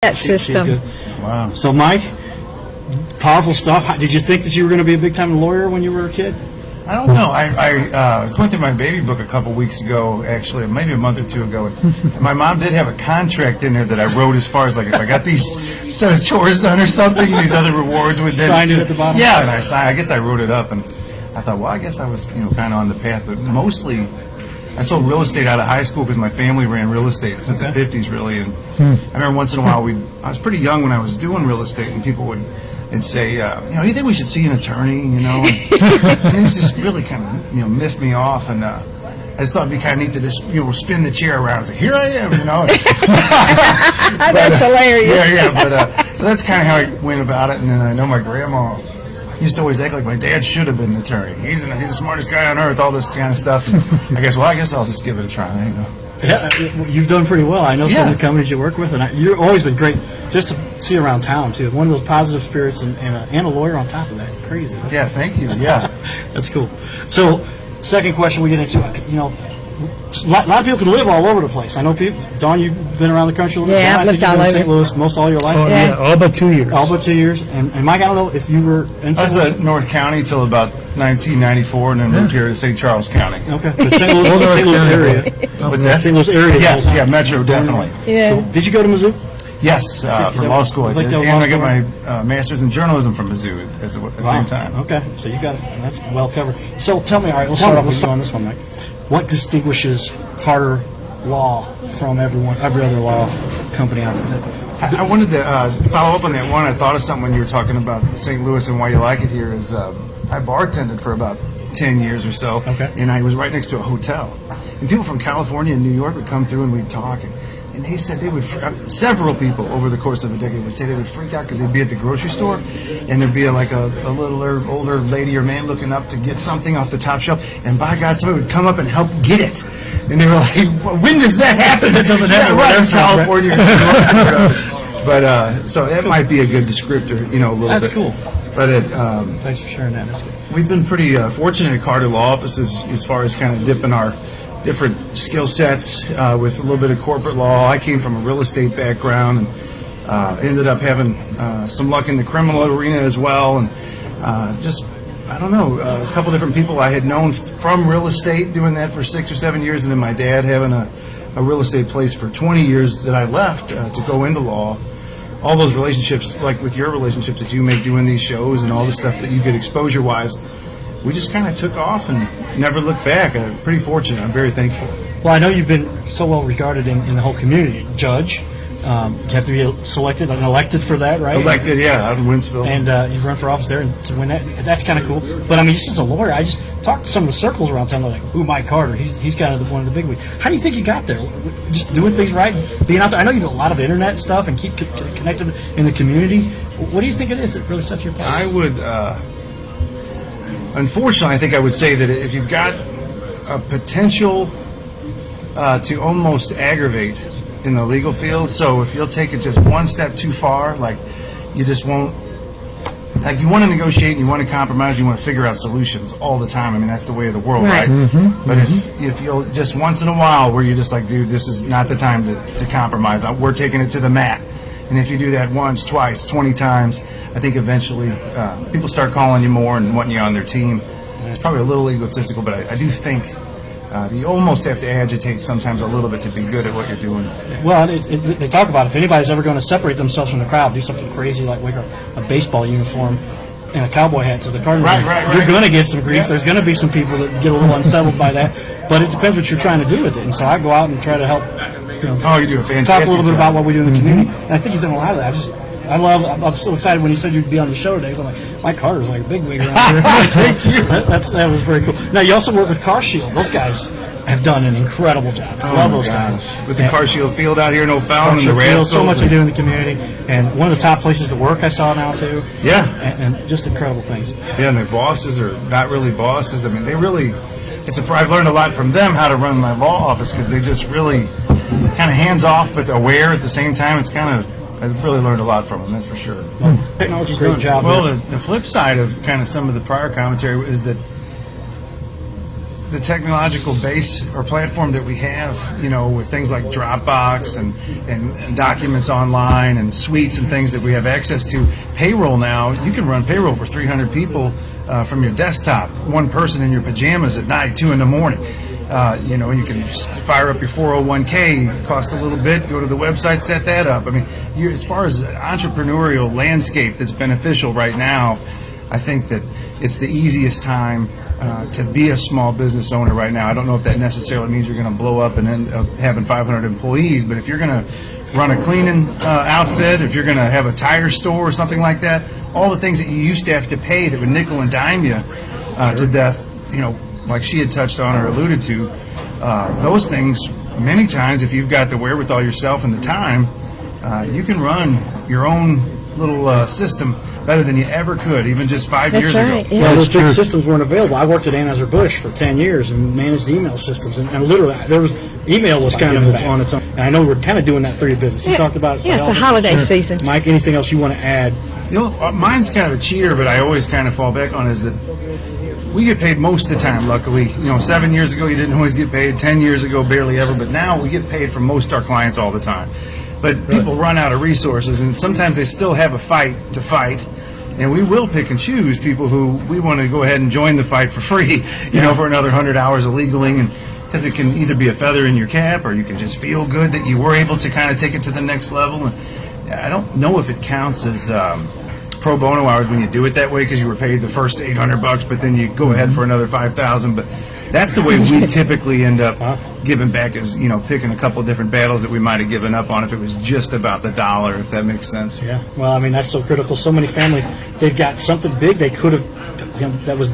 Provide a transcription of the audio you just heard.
that system. Wow. So, Mike, powerful stuff. Did you think that you were going to be a big-time lawyer when you were a kid? I don't know. I was going through my baby book a couple weeks ago, actually, maybe a month or two ago. And my mom did have a contract in there that I wrote as far as, like, if I got these set of chores done or something, these other rewards would then. Signed it at the bottom? Yeah, and I guess I wrote it up, and I thought, well, I guess I was, kind of on the path. But mostly, I sold real estate out of high school because my family ran real estate since the 50s, really. And I remember once in a while, I was pretty young when I was doing real estate, and people would say, you think we should see an attorney, And it was just really kind of, miffed me off. And I just thought it'd be kind of neat to just, spin the chair around and say, here I am, That's hilarious. Yeah, but so that's kind of how I went about it. And then I know my grandma used to always act like my dad should have been an attorney. He's the smartest guy on earth, all this kind of stuff. And I guess I'll just give it a try, Yeah, you've done pretty well. I know some of the companies you work with, and you've always been great just to see around town, too. One of those positive spirits and a lawyer on top of that. Crazy. Yeah, thank you. Yeah. That's cool. So, second question we get into, a lot of people can live all over the place. I know people. Dawn, you've been around the country a little bit. Yeah, I've lived all over. St. Louis most all your life. Oh, yeah, all but 2 years. All but 2 years. And Mike, I don't know if you were in I was at North County till about 1994, and then moved here to St. Charles County. Okay. But St. Louis area. What's that? St. Louis area. Yes, yeah, Metro, definitely. Yeah. So, did you go to Mizzou? Yes, for law school I did. And I got my master's in journalism from Mizzou at the same time. Okay, so you got it. That's well covered. So tell me, all right, let's start on this one, Mike. What distinguishes Carter Law from every other law company out there? I wanted to follow up on that one. I thought of something when you were talking about St. Louis and why you like it here. Is I bartended for about 10 years or so, and I was right next to a hotel. And people from California and New York would come through and we'd talk. And they said they would, several people over the course of a decade would say they would freak out because they'd be at the grocery store and there'd be a little older lady or man looking up to get something off the top shelf, and by God, somebody would come up and help get it. And they were like, when does that happen? It doesn't happen right in California. But so that might be a good descriptor, a little bit. That's cool. But thanks for sharing that. That's good. We've been pretty fortunate at Carter Law offices as far as kind of dipping our different skill sets with a little bit of corporate law. I came from a real estate background and ended up having some luck in the criminal arena as well. And a couple different people I had known from real estate, doing that for 6 or 7 years, and then my dad having a real estate place for 20 years that I left to go into law. All those relationships, like with your relationships that you make doing these shows and all the stuff that you get exposure-wise, we just kind of took off and never looked back. I'm pretty fortunate. I'm very thankful. Well, I know you've been so well regarded in the whole community. Judge, you have to be selected and elected for that, right? Elected, yeah, out in Winsville. And you've run for office there, and to win that, that's kind of cool. But I mean, just as a lawyer, I just talked to some of the circles around town. They're like, "Ooh, Mike Carter, he's kind of one of the big wigs." How do you think you got there? Just doing things right, being out there. I know you do a lot of internet stuff and keep connected in the community. What do you think it is that really sets you apart? I would. Unfortunately, I think I would say that if you've got a potential to almost aggravate in the legal field, so if you'll take it just one step too far, like you just won't, like you want to negotiate and you want to compromise, you want to figure out solutions all the time. I mean, that's the way of the world, right? But if you'll just once in a while where you're just like, dude, this is not the time to compromise. We're taking it to the mat. And if you do that once, twice, 20 times, I think eventually people start calling you more and wanting you on their team. It's probably a little egotistical, but I do think you almost have to agitate sometimes a little bit to be good at what you're doing. Well, they talk about if anybody's ever going to separate themselves from the crowd, do something crazy like wear a baseball uniform and a cowboy hat to the Cardinal. Right. You're going to get some grief. Yeah. There's going to be some people that get a little unsettled by that, but it depends what you're trying to do with it. And so I go out and try to help. You do a fantastic talk a little bit job about what we do in the community, and I think he's done a lot of that. I'm so excited when you said you'd be on the show today. So I'm like, Mike Carter's like a big wig around here. Thank you. That was very cool. Now you also work with Car Shield. Those guys have done an incredible job. I love those guys. With the Car Shield field out here in O'Fallon and the Rascals. So much they do in the community, and one of the top places to work I saw now too. Yeah, and just incredible things. Yeah, and their bosses are not really bosses. I mean, they really. I've learned a lot from them how to run my law office because they just really kind of hands off but aware at the same time. I've really learned a lot from them, that's for sure. Technology's done a job. Well, the flip side of kind of some of the prior commentary is that the technological base or platform that we have, with things like Dropbox and documents online and suites and things that we have access to, payroll now, you can run payroll for 300 people from your desktop, one person in your pajamas at night, 2 in the morning. You can just fire up your 401k, cost a little bit, go to the website, set that up. I mean, as far as entrepreneurial landscape that's beneficial right now, I think that it's the easiest time to be a small business owner right now. I don't know if that necessarily means you're going to blow up and end up having 500 employees, but if you're going to run a cleaning outfit, if you're going to have a tire store or something like that, all the things that you used to have to pay that would nickel and dime you to death, like she had touched on or alluded to, those things, many times, if you've got the wherewithal yourself and the time, you can run your own little system better than you ever could, even just 5 years right, ago. yeah. Well, those big systems weren't available. I worked at Anheuser-Busch for 10 years and managed email systems, and literally, email was kind of on its own. And I know we're kind of doing that through your business. You talked about it. Yeah, it's a holiday season. Mike, anything else you want to add? Mine's kind of a cheater, but I always kind of fall back on is that we get paid most of the time, luckily. 7 years ago, you didn't always get paid. 10 years ago, barely ever. But now we get paid for most of our clients all the time. But people run out of resources, and sometimes they still have a fight to fight. And we will pick and choose people who we want to go ahead and join the fight for free, for another 100 hours of legaling. And because it can either be a feather in your cap, or you can just feel good that you were able to kind of take it to the next level. And I don't know if it counts as pro bono hours when you do it that way, because you were paid the first $800, but then you go ahead for another 5,000. But that's the way we typically end up giving back, is picking a couple different battles that we might have given up on if it was just about the dollar, if that makes sense. Yeah. Well, I mean, that's so critical. So many families, they've got something big they could have, that was